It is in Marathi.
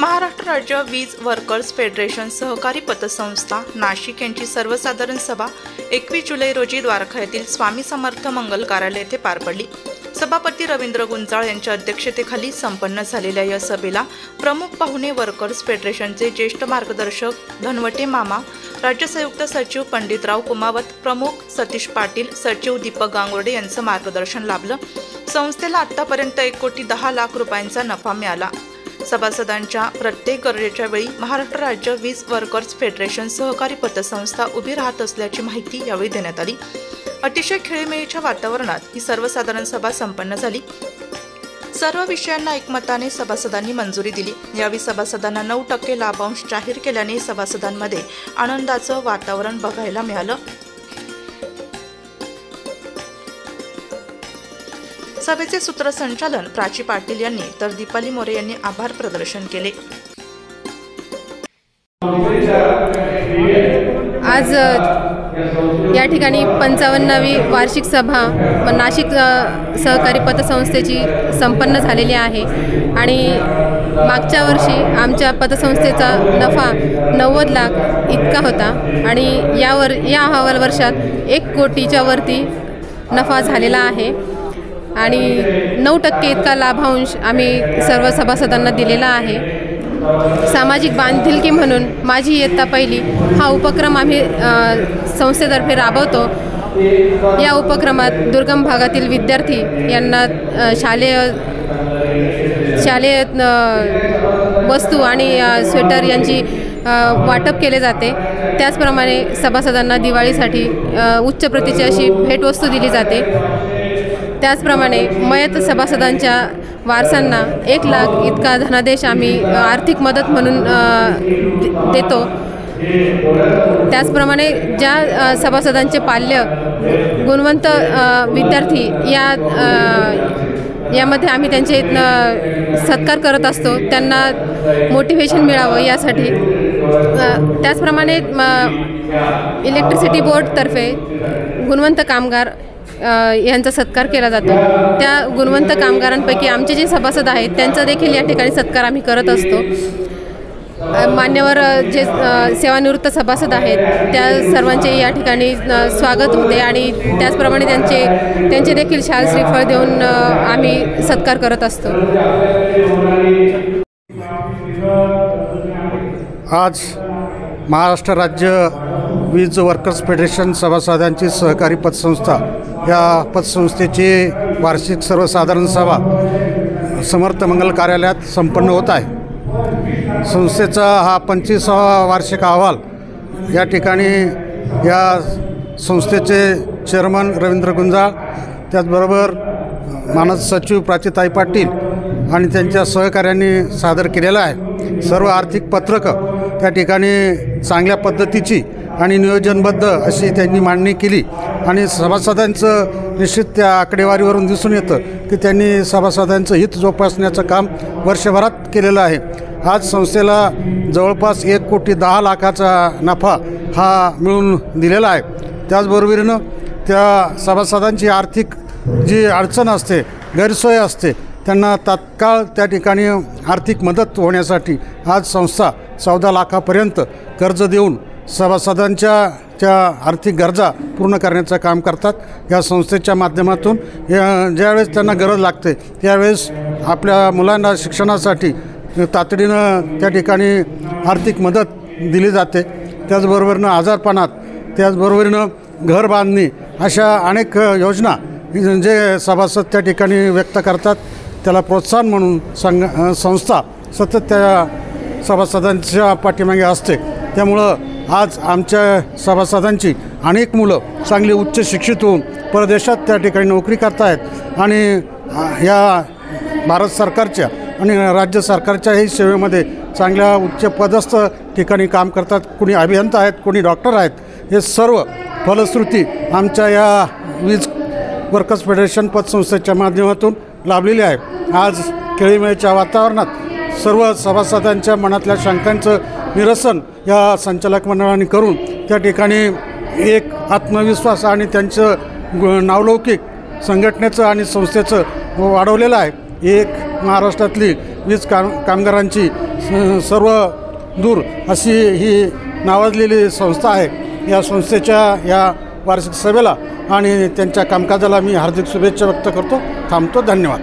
महाराष्ट्र राज्य वीज वर्कर्स फेडरेशन सहकारी पतसंस्था नाशिक यांची सर्वसाधारण सभा 21 जुलै रोजी द्वारका येथील स्वामी समर्थ मंगल कार्यालय येथे पार पडली। सभापती रवींद्र गुंजाळ यांच्या अध्यक्षतेखाली संपन्न झालेल्या या सभेला प्रमुख पाहुणे वर्कर्स फेडरेशनचे ज्येष्ठ मार्गदर्शक धनवटे मामा, राज्य संयुक्त सचिव पंडितराव कुमावत, प्रमुख सतीश पाटील, सचिव दीपक गांगुर्डे यांचं मार्गदर्शन लाभलं। संस्थेला आतापर्यंत 1,10,00,000 रुपयांचा नफा मिळाला। सभासदांच्या प्रत्येक गरजेच्या वेळी महाराष्ट्र राज्य वीज वर्कर्स फेडरेशन सहकारी पतसंस्था उभी राहत असल्याची माहिती यावेळी देण्यात आली। अतिशय खेळीमेळीच्या वातावरणात ही सर्वसाधारण सभा संपन्न झाली। सर्व विषयांना एकमताने सभासदांनी मंजुरी दिली। यावेळी सभासदांना 9% लाभांश जाहीर केल्याने सभासदांमध्ये आनंदाचं वातावरण बघायला मिळालं। सभेचे सूत्रसंचालन प्राची पाटील यांनी तर दीपाली मोरे यांनी आभार प्रदर्शन केले। आज या ठिकाणी 55वी वार्षिक सभा नाशिक सहकारी पतसंस्थेची संपन्न झालेली आहे आणि मागच्या वर्षी आमच्या पतसंस्थेचा नफा 90 लाख इतका होता आणि या वर्षात 1 कोटीच्या वरती नफा झालेला आहे आणि 9% इतका लाभांश आम्ही सर्व सभासदांना दिलेला आहे। सामाजिक बांधिलकी म्हणून माझी इयत्ता पहिली हा उपक्रम आम्ही संस्थेतर्फे राबवतो। या उपक्रमात दुर्गम भागातील विद्यार्थी यांना शालेय वस्तू आणि स्वेटर यांची वाटप केले जाते। त्याचप्रमाणे सभासदांना दिवाळीसाठी उच्च प्रतीची अशी भेटवस्तू दिली जाते। त्याचप्रमाणे मयत सभासदांच्या वारसांना 1 लाख इतका धनादेश आम्ही आर्थिक मदत म्हणून देतो। त्याचप्रमाणे ज्या सभासदांचे पाल्य गुणवंत विद्यार्थी यामध्ये आम्ही त्यांचे सत्कार करत असतो, त्यांना मोटिवेशन मिळावं यासाठी। त्याचप्रमाणे इलेक्ट्रिसिटी बोर्डतर्फे गुणवंत कामगार यांचा सत्कार केला जातो। त्या गुणवंत कामगारांपैकी आमचे जे सभासद आहेत त्यांचा देखील या ठिकाणी सत्कार आम्ही करत असतो। मान्यवर जे सेवानिवृत्त सभासद आहेत त्या सर्वांचे या ठिकाणी स्वागत होते आणि त्याचप्रमाणे त्यांचे देखील शाल श्रीफळ देऊन आम्ही सत्कार करत असतो। आज महाराष्ट्र राज्य वीज वर्कर्स फेडरेशन सभासदांची सहकारी पतसंस्था या पतसंस्थेची वार्षिक सर्वसाधारण सभा समर्थ मंगल कार्यालयात संपन्न होत आहे। संस्थेचा हा 25वा वार्षिक अहवाल या ठिकाणी या संस्थेचे चेअरमन रवींद्र गुंजाळ, त्याचबरोबर मानद सचिव प्राचीताई पाटील आणि त्यांच्या सहकाऱ्यांनी सादर केलेला आहे। सर्व आर्थिक पत्रकं त्या ठिकाणी चांगल्या पद्धतीची आणि नियोजनबद्ध अशी त्यांनी मांडणी केली आणि सभासदांचं निश्चित त्या आकडेवारीवरून दिसून येतं की त्यांनी सभासदांचं हित जोपासण्याचं काम वर्षभरात केलेलं आहे। आज संस्थेला जवळपास 1,10,00,000चा नफा हा मिळून दिलेला आहे। त्याचबरोबरीनं त्या सभासदांची आर्थिक जी अडचण असते, गैरसोय असते, त्यांना तात्काळ त्या ठिकाणी आर्थिक मदत होण्यासाठी आज संस्था 14 लाखापर्यंत कर्ज देऊन सभासदांच्या त्या आर्थिक गरजा पूर्ण करण्याचं काम करतात। या संस्थेच्या माध्यमातून ज्यावेळेस त्यांना गरज लागते त्यावेळेस आपल्या मुलांना शिक्षणासाठी तातडीनं त्या ठिकाणी आर्थिक मदत दिली जाते। त्याचबरोबरीनं आजारपणात, त्याचबरोबरीनं घर बांधणी अशा अनेक योजना जे सभासद त्या ठिकाणी व्यक्त करतात त्याला प्रोत्साहन म्हणून संस्था सतत त्या सभासदांच्या पाठीमागे असते। त्यामुळं आज आमच्या सभासदांची अनेक मुलं चांगली उच्च शिक्षित होऊन परदेशात त्या ठिकाणी नोकरी करत आहेत आणि या भारत सरकारच्या आणि राज्य सरकारच्याही सेवेमध्ये चांगल्या उच्च पदस्थ ठिकाणी काम करतात। कोणी अभियंता आहेत, कोणी डॉक्टर आहेत। हे सर्व फलश्रुती आमच्या या वीज वर्कर्स फेडरेशन पतसंस्थेच्या माध्यमातून लाभलेली आहे। आज खेळीमेळीच्या वातावरणात सर्व सभासदांच्या मनातल्या शंकांचं निरसन या संचालक मंडळाने करून त्या ठिकाणी एक आत्मविश्वास आणि त्यांचं नावलौकिक संघटनेचं आणि संस्थेचं वाढवलेलं आहे। एक महाराष्ट्रातली वीज कामगारांची सर्व दूर अशी ही नावाजलेली संस्था आहे. या संस्थेच्या या वार्षिक सभेला आणि त्यांच्या कामकाजाला मी हार्दिक शुभेच्छा व्यक्त करतो. थांबतो. धन्यवाद.